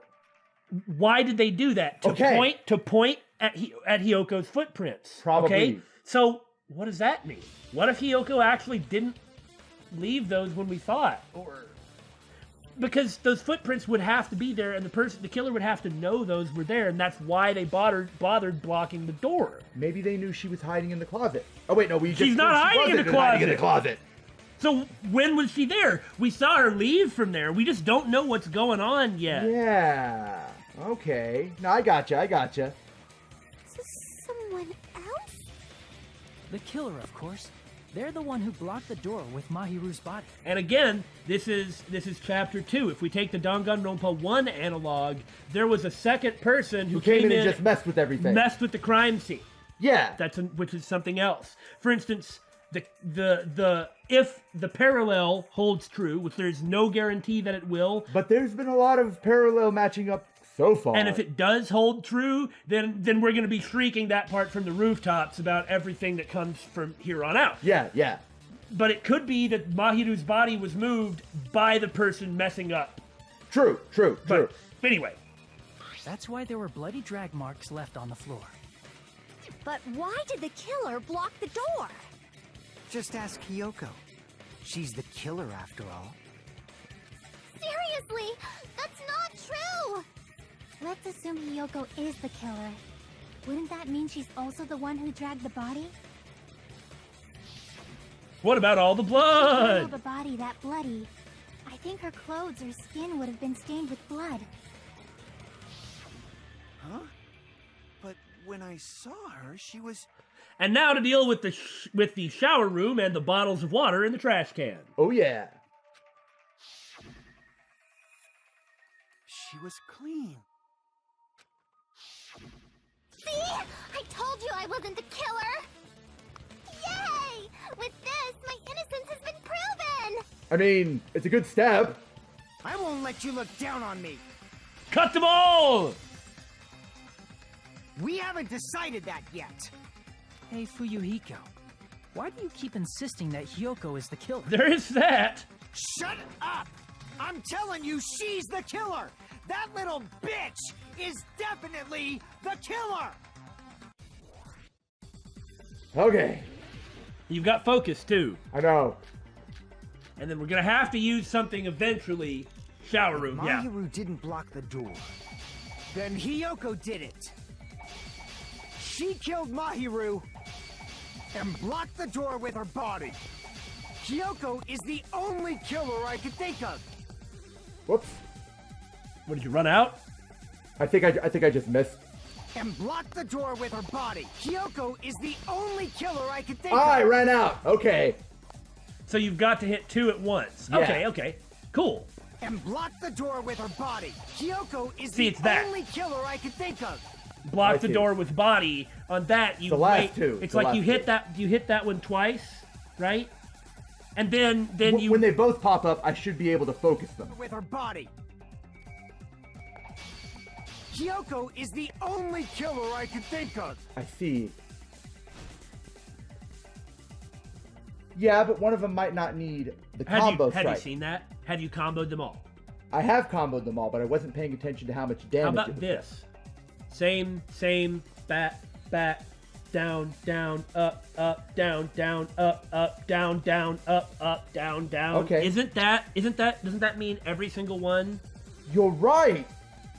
Why did they do that? To point at Hiyoko's footprints. Probably. Okay? So, what does that mean? What if Hiyoko actually didn't leave those when we thought? Because those footprints would have to be there, and the killer would have to know those were there, and that's why they bothered blocking the door. Maybe they knew she was hiding in the closet. Oh wait, no, she's not hiding in the closet. So when was she there? We saw her leave from there. We just don't know what's going on yet. Yeah. Okay. No, I gotcha. Someone else? The killer, of course. They're the one who blocked the door with Mahiru's body. And again, this is chapter 2. If we take the Danganronpa 1 analog, there was a second person who came in and just messed with everything. Messed with the crime scene. Yeah. Which is something else. For instance, if the parallel holds true, which there's no guarantee that it will. But there's been a lot of parallel matching up so far. And if it does hold true, then we're going to be shrieking that part from the rooftops about everything that comes from here on out. Yeah. But it could be that Mahiru's body was moved by the person messing up. True. But anyway. That's why there were bloody drag marks left on the floor. But why did the killer block the door? Just ask Hiyoko. She's the killer after all. Seriously, that's not true! Let's assume Hiyoko is the killer. Wouldn't that mean she's also the one who dragged the body? What about all the She blood? handled the body that bloody. I think her clothes or skin would have been stained with blood. Huh? But when I saw her, she was... And now to deal with the shower room and the bottles of water in the trash can. Oh yeah. She was clean. See? I told you I wasn't the killer! Yay! With this, my innocence has been proven! I mean, it's a good step. I won't let you look down on me. Cut them all! We haven't decided that yet. Hey, Fuyuhiko. Why do you keep insisting that Hiyoko is the killer? There is that. Shut up! I'm telling you, she's the killer! That little bitch is definitely the killer! Okay. You've got focus, too. I know. And then we're going to have to use something eventually. Shower room, yeah. Mahiru didn't block the door. Then Hiyoko did it. She killed Mahiru and blocked the door with her body. Hiyoko is the only killer I could think of. Whoops. What, did you run out? I think I just missed. And blocked the door with her body. Hiyoko is the only killer I could think of. I ran out. Okay. So you've got to hit 2 at once. Yeah. Okay. Cool. And blocked the door with her body. Hiyoko is See, the it's that. only killer I could think of. Block the door with body. On that, you The last wait. two. It's The like last you hit that one twice, right? And then you... When they both pop up, I should be able to focus them. With her body. Kyoko is the only killer I can think of. I see. Yeah, but one of them might not need the combo strike. Have you seen that? Have you comboed them all? I have comboed them all, but I wasn't paying attention to how much damage. How it about was this? Same, back, down, up, down, up, down, up, down. Okay. Doesn't that mean every single one? You're right.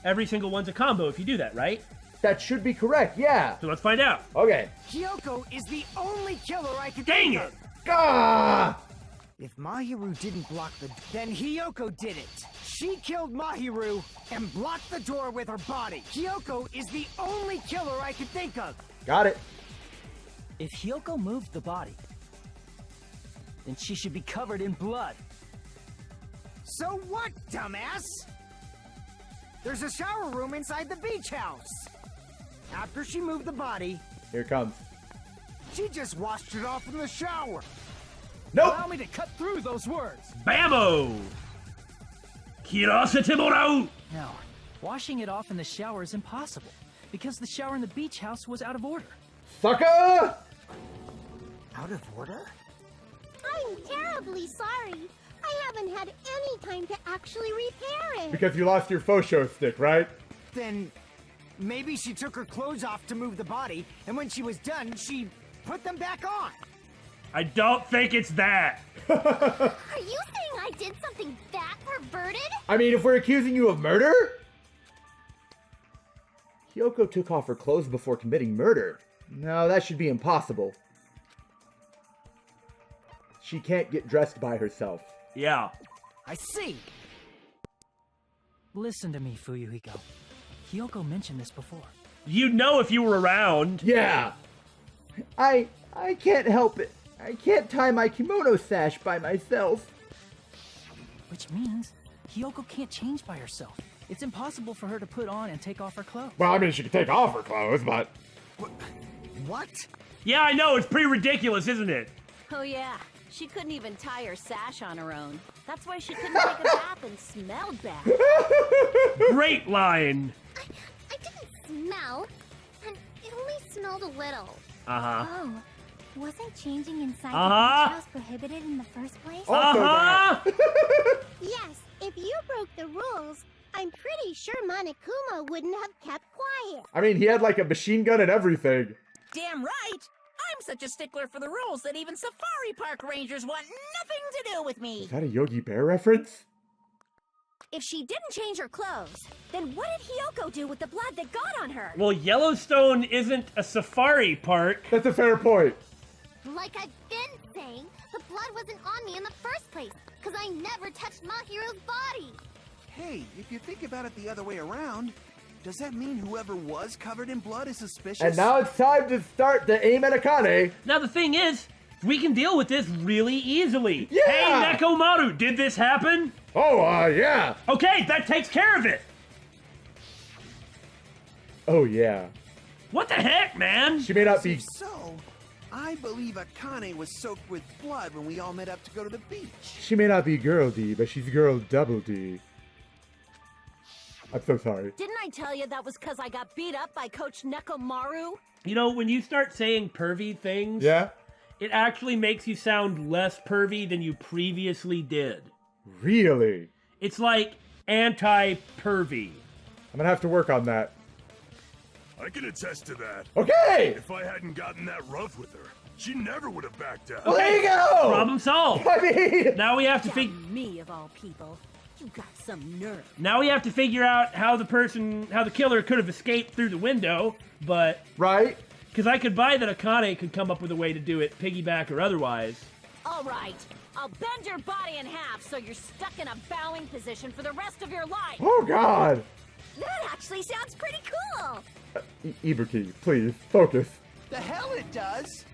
Every single one's a combo if you do that, right? That should be correct, yeah. So let's find out. Okay. Kyoko is the only killer I can Dang think it! of. Gah! If Mahiru didn't block then Hiyoko did it. She killed Mahiru and blocked the door with her body. Hiyoko is the only killer I can think of. Got it. If Hiyoko moved the body, then she should be covered in blood. So what, dumbass? There's a shower room inside the beach house. After she moved the body, Here it comes. she just washed it off in the shower. Nope. Allow me to cut through those words. Bammo! Kirasete morau! No, washing it off in the shower is impossible, because the shower in the beach house was out of order. Sucker! Out of order? I'm terribly sorry. I haven't had any time to actually repair it. Because you lost your faux show stick, right? Then maybe she took her clothes off to move the body, and when she was done, she put them back on. I don't think it's that. Are you saying I did something that perverted? I mean, if we're accusing you of murder? Hiyoko took off her clothes before committing murder. No, that should be impossible. She can't get dressed by herself. Yeah. I see. Listen to me, Fuyuhiko. Hiyoko mentioned this before. You'd know if you were around. Yeah. I can't help it. I can't tie my kimono sash by myself. Which means Hiyoko can't change by herself. It's impossible for her to put on and take off her clothes. Well, I mean, she can take off her clothes, but... What? Yeah, I know. It's pretty ridiculous, isn't it? Oh yeah, she couldn't even tie her sash on her own. That's why she couldn't take a bath and smelled bad. Great line. I didn't smell, and it only smelled a little. Uh-huh. Oh, wasn't changing inside the Uh-huh. beach house prohibited in the first place? Uh-huh. Yes, if you broke the rules, I'm pretty sure Monokuma wouldn't have kept quiet. I mean, he had like a machine gun and everything. Damn right! I'm such a stickler for the rules that even safari park rangers want nothing to do with me. Is that a Yogi Bear reference? If she didn't change her clothes, then what did Hiyoko do with the blood that got on her? Well, Yellowstone isn't a safari park. That's a fair point. Like I've been saying, the blood wasn't on me in the first place, because I never touched Mahiru's body. Hey, if you think about it the other way around, does that mean whoever was covered in blood is suspicious? And now it's time to start the aim at Akane. Now, the thing is, we can deal with this really easily. Yeah! Hey, Nekomaru, did this happen? Oh, yeah. Okay, that takes care of it. Oh, yeah. What the heck, man? She may not be... So, I believe Akane was soaked with blood when we all met up to go to the beach. She may not be Girl D, but she's Girl Double D. I'm so sorry. Didn't I tell you that was because I got beat up by Coach Nekomaru? You know, when you start saying pervy things, Yeah? it actually makes you sound less pervy than you previously did. Really? It's like anti-pervy. I'm gonna have to work on that. I can attest to that. Okay! If I hadn't gotten that rough with her, she never would have backed out. Well, there you go! Problem solved. I mean... Now we have to figure... Me, of all people. You got some nerve. Now we have to figure out how the killer could have escaped through the window, but... Right? Because I could buy that Akane could come up with a way to do it, piggyback or otherwise. All right, I'll bend your body in half so you're stuck in a bowing position for the rest of your life. Oh, God! That actually sounds pretty cool. Ibuki, please, focus. The hell it does!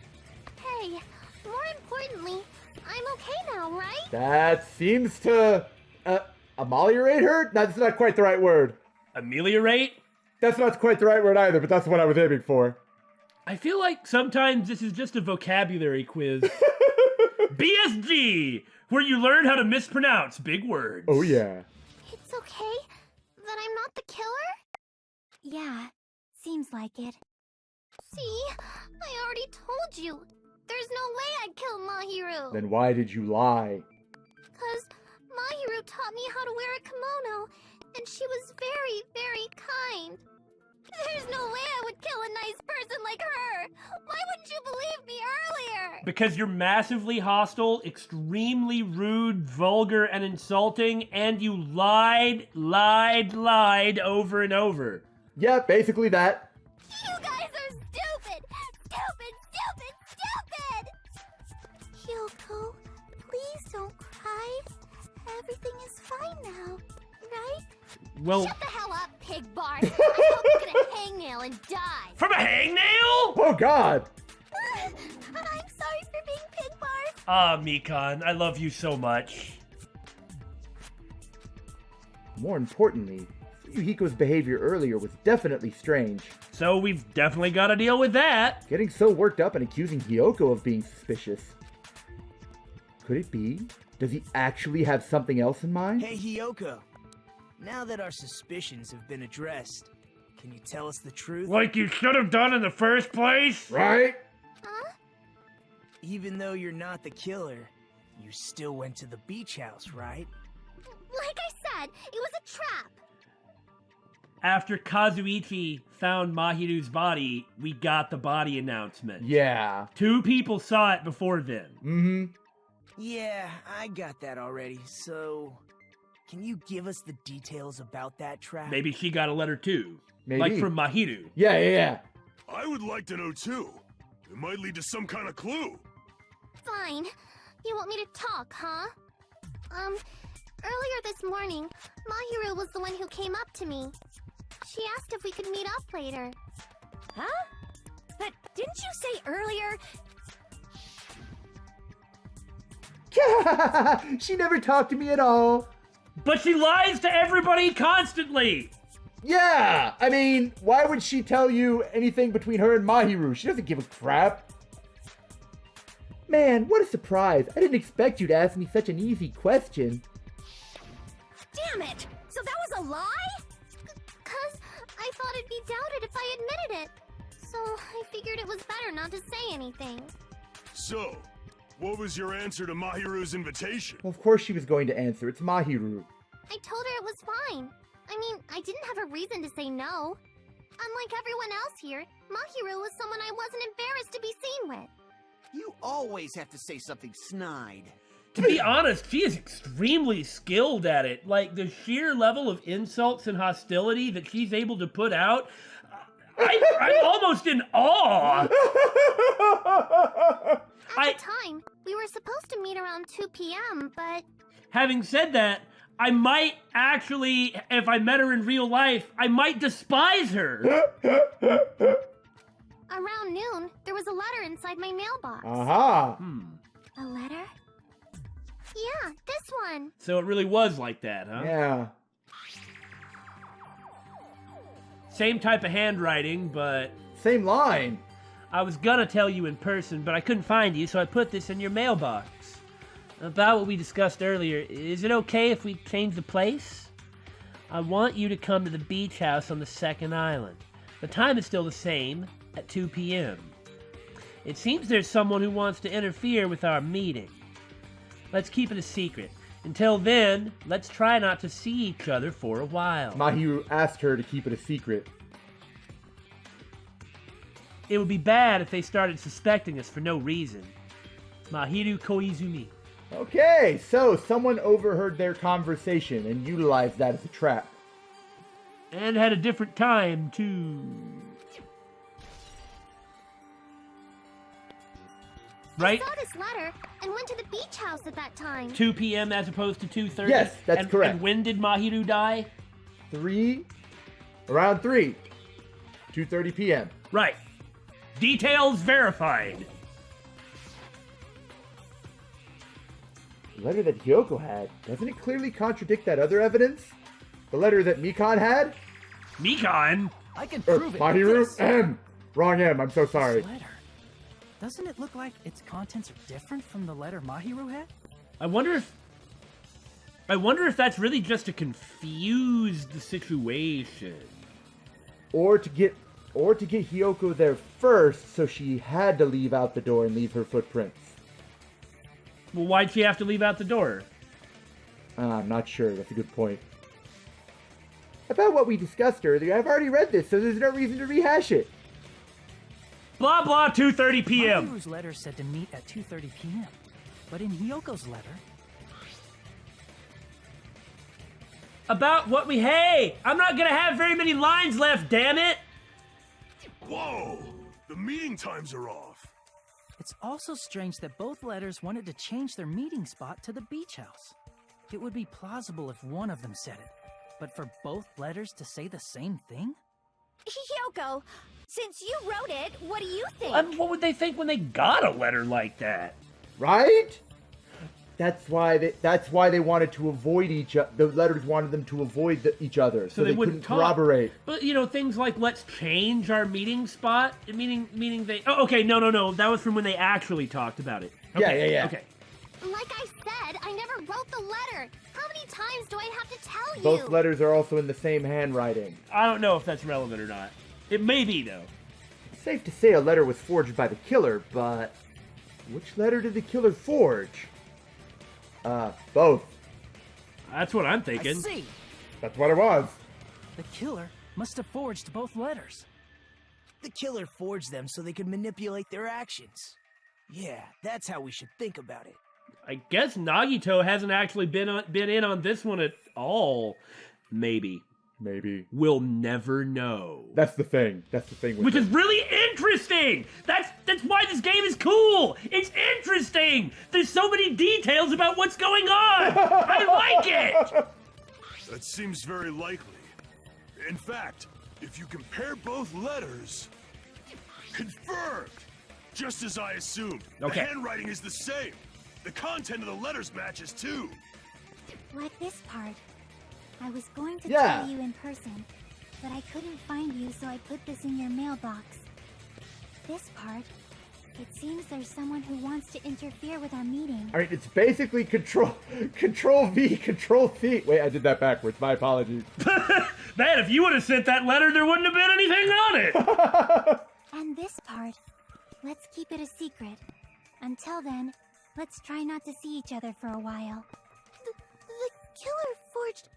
Hey, more importantly, I'm okay now, right? That seems to... ameliorate her? No, that's not quite the right word. Ameliorate? That's not quite the right word either, but that's what I was aiming for. I feel like sometimes this is just a vocabulary quiz. BSG, where you learn how to mispronounce big words. Oh, yeah. It's okay that I'm not the killer? Yeah, seems like it. See? I already told you. There's no way I'd kill Mahiru. Then why did you lie? 'Cause Mahiru taught me how to wear a kimono, and she was very, very kind. There's no way I would kill a nice person like her. Why wouldn't you believe me earlier? Because you're massively hostile, extremely rude, vulgar, and insulting, and you lied over and over. Yeah, basically that. You guys are stupid! Stupid, stupid, stupid! Hyoko, please don't cry. Everything is fine now, right? Well, Shut the hell up, pig Bart! I hope you get a hangnail and die! from a hangnail? Oh god! I'm sorry for being pig Bart. Ah, Mikan, I love you so much. More importantly, Fuyuhiko's behavior earlier was definitely strange. So we've definitely got to deal with that. Getting so worked up and accusing Hyoko of being suspicious. Could it be? Does he actually have something else in mind? Hey, Hyoko. Now that our suspicions have been addressed, can you tell us the truth? Like you should have done in the first place? Right? Huh? Even though you're not the killer, you still went to the beach house, right? Like I said, it was a trap. After Kazuichi found Mahiru's body, we got the body announcement. Yeah. 2 people saw it before then. Mm-hmm. Yeah, I got that already, so... Can you give us the details about that trap? Maybe she got a letter too. Maybe. Like from Mahiru. Yeah. I would like to know too. It might lead to some kind of clue. Fine. You want me to talk, huh? Earlier this morning, Mahiru was the one who came up to me. She asked if we could meet up later. Huh? But didn't you say earlier? She never talked to me at all. But she lies to everybody constantly. Yeah, I mean, why would she tell you anything between her and Mahiru? She doesn't give a crap. Man, what a surprise. I didn't expect you to ask me such an easy question. Damn it! So that was a lie? 'Cause I thought it'd be doubted if I admitted it. So I figured it was better not to say anything. So, what was your answer to Mahiru's invitation? Well, of course she was going to answer. It's Mahiru. I told her it was fine. I mean, I didn't have a reason to say no. Unlike everyone else here, Mahiru was someone I wasn't embarrassed to be seen with. You always have to say something snide. To be honest, she is extremely skilled at it. Like, the sheer level of insults and hostility that she's able to put out, I'm almost in awe. At the time, we were supposed to meet around 2 p.m., but... Having said that, I might actually, if I met her in real life, I might despise her. Around noon, there was a letter inside my mailbox. Aha. A letter? Yeah, this one. So it really was like that, huh? Yeah. Same type of handwriting, but... Same line. I was gonna tell you in person, but I couldn't find you, so I put this in your mailbox. About what we discussed earlier, is it okay if we change the place? I want you to come to the beach house on the second island. The time is still the same, at 2 p.m. It seems there's someone who wants to interfere with our meeting. Let's keep it a secret. Until then, let's try not to see each other for a while. Mahiru asked her to keep it a secret. It would be bad if they started suspecting us for no reason. Mahiru Koizumi. Okay, so someone overheard their conversation and utilized that as a trap. And had a different time, too. Right? I saw this letter and went to the beach house at that time. 2 p.m. as opposed to 2:30? Yes, that's correct. And when did Mahiru die? Around 3. 2:30 p.m. Right. Details verified. The letter that Hyoko had, doesn't it clearly contradict that other evidence? The letter that Mikan had? Mikan? I can prove it. Mahiru? This M. Wrong M, I'm so sorry. letter. Doesn't it look like its contents are different from the letter Mahiru had? I wonder if that's really just to confuse the situation. Or to get Hiyoko there first, so she had to leave out the door and leave her footprints. Well, why'd she have to leave out the door? I'm not sure. That's a good point. About what we discussed earlier, I've already read this, so there's no reason to rehash it. Blah, blah, 2:30 p.m. Mahiru's letter said to meet at 2:30 p.m. But in Hiyoko's letter... About what we... Hey! I'm not gonna have very many lines left, damn it! Whoa! The meeting times are off. It's also strange that both letters wanted to change their meeting spot to the beach house. It would be plausible if one of them said it, but for both letters to say the same thing? Hiyoko, since you wrote it, what do you think? What would they think when they got a letter like that? Right? That's why they wanted to avoid each other. The letters wanted them to avoid each other, so they couldn't corroborate. But things like "let's change our meeting spot," meaning they. Oh, okay, no. That was from when they actually talked about it. Okay, yeah. Okay. Like I said, I never wrote the letter. How many times do I have to tell you? Both letters are also in the same handwriting. I don't know if that's relevant or not. It may be, though. It's safe to say a letter was forged by the killer, but which letter did the killer forge? Both. That's what I'm thinking. I see. That's what it was. The killer must have forged both letters. The killer forged them so they could manipulate their actions. Yeah, that's how we should think about it. I guess Nagito hasn't actually been in on this one at all. Maybe. We'll never know. That's the thing. Which is really interesting. That's why this game is cool. It's interesting. There's so many details about what's going on. I like it. That seems very likely. In fact, if you compare both letters... Confirmed! Just as I assumed. Okay. The handwriting is the same. The content of the letters matches too. Like this part. I was going to tell you in person, but I couldn't find you, so I put this in your mailbox. This part. It seems there's someone who wants to interfere with our meeting. Alright, it's basically Control V, Control C. Wait, I did that backwards. My apologies. Man, if you would have sent that letter, there wouldn't have been anything on it. And this part. Let's keep it a secret. Until then, let's try not to see each other for a while. The killer forged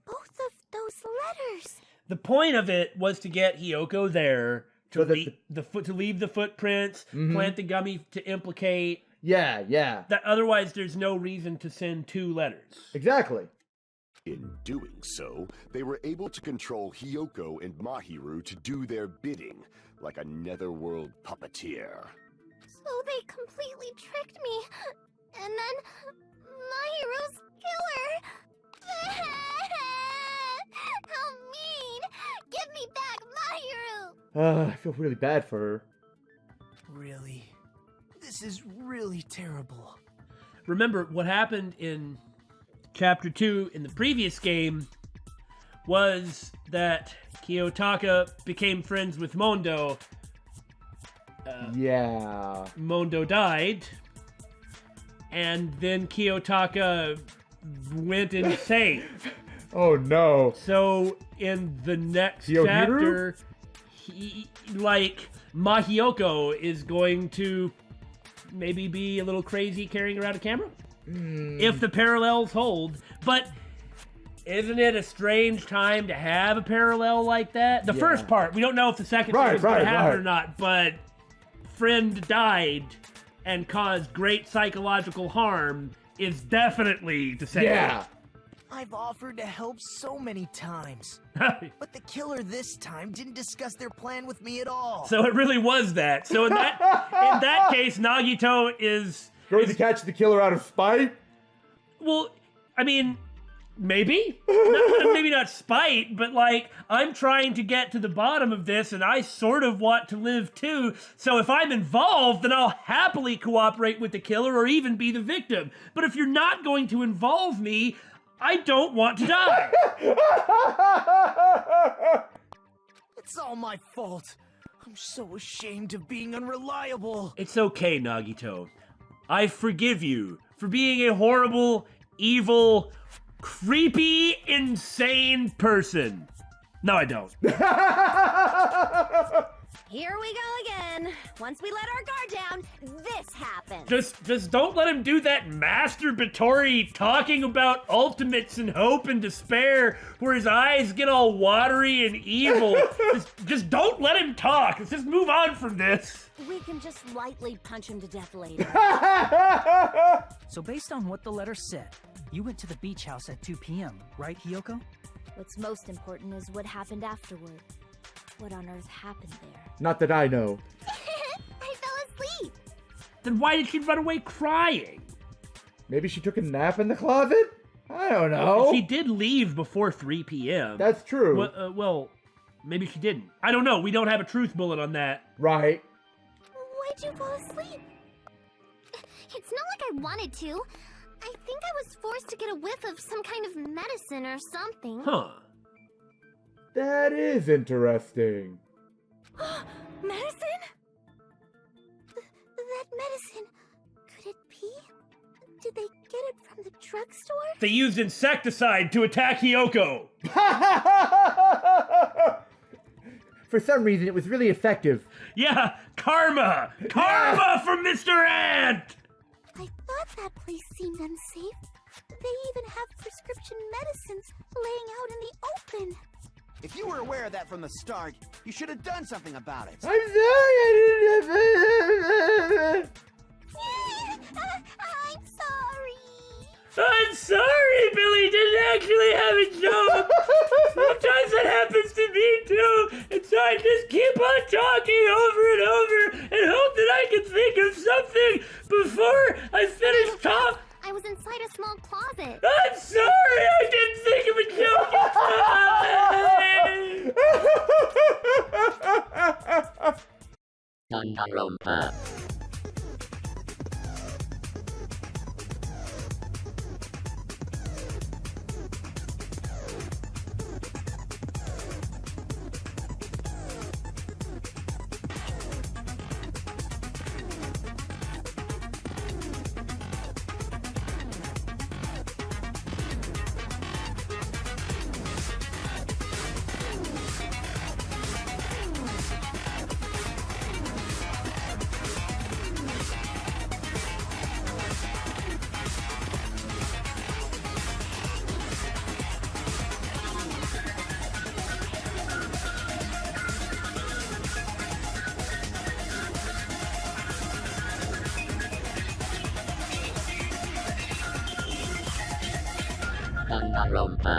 both of those letters. The point of it was to get Hiyoko there to leave the footprints, plant the gummy to implicate. Yeah. That otherwise there's no reason to send two letters. Exactly. In doing so, they were able to control Hiyoko and Mahiru to do their bidding, like a netherworld puppeteer. So they completely tricked me. And then Mahiru's killer. How mean! Give me back Mahiru! I feel really bad for her. Really? This is really terrible. Remember, what happened in Chapter 2 in the previous game was that Kiyotaka became friends with Mondo. Mondo died. And then Kiyotaka went insane. Oh no. So in the next chapter, Mahiyoko is going to maybe be a little crazy carrying around a camera. If the parallels hold. But isn't it a strange time to have a parallel like that? The first part, we don't know if the second part is going to happen or not, but friend died and caused great psychological harm is definitely the same. Yeah. I've offered to help so many times. But the killer this time didn't discuss their plan with me at all. So it really was that. So in that case, Nagito is going to catch the killer out of spite? Well, I mean, maybe. Maybe not spite, but I'm trying to get to the bottom of this and I sort of want to live too. So if I'm involved, then I'll happily cooperate with the killer or even be the victim. But if you're not going to involve me, I don't want to die. It's all my fault. I'm so ashamed of being unreliable. It's okay, Nagito. I forgive you for being a horrible, evil, creepy, insane person. No, I don't. Here we go again. Once we let our guard down, this happens. Just don't let him do that masturbatory talking about ultimates and hope and despair where his eyes get all watery and evil. just don't let him talk. Let's just move on from this. We can just lightly punch him to death later. So based on what the letter said, you went to the beach house at 2 p.m., right, Hiyoko? What's most important is what happened afterward. What on earth happened there? Not that I know. I fell asleep. Then why did she run away crying? Maybe she took a nap in the closet? I don't know. She did leave before 3 p.m. That's true. Well, maybe she didn't. I don't know. We don't have a truth bullet on that. Right. Why'd you fall asleep? It's not like I wanted to. I think I was forced to get a whiff of some kind of medicine or something. Huh. That is interesting. Medicine? That medicine, could it be? Did they get it from the drugstore? They used insecticide to attack Hiyoko. For some reason, it was really effective. Yeah, karma! Karma from Mr. Ant! I thought that place seemed unsafe. They even have prescription medicines laying out in the open. If you were aware of that from the start, you should have done something about it. I'm sorry, I didn't. I'm sorry. I'm sorry, Billy didn't actually have a joke. Sometimes that happens to me too, and so I just keep on talking over and over and hope that I can think of something before I finish talking. I was inside a small closet. I'm sorry, I didn't think of a joke in time. Danganronpa. Danganronpa.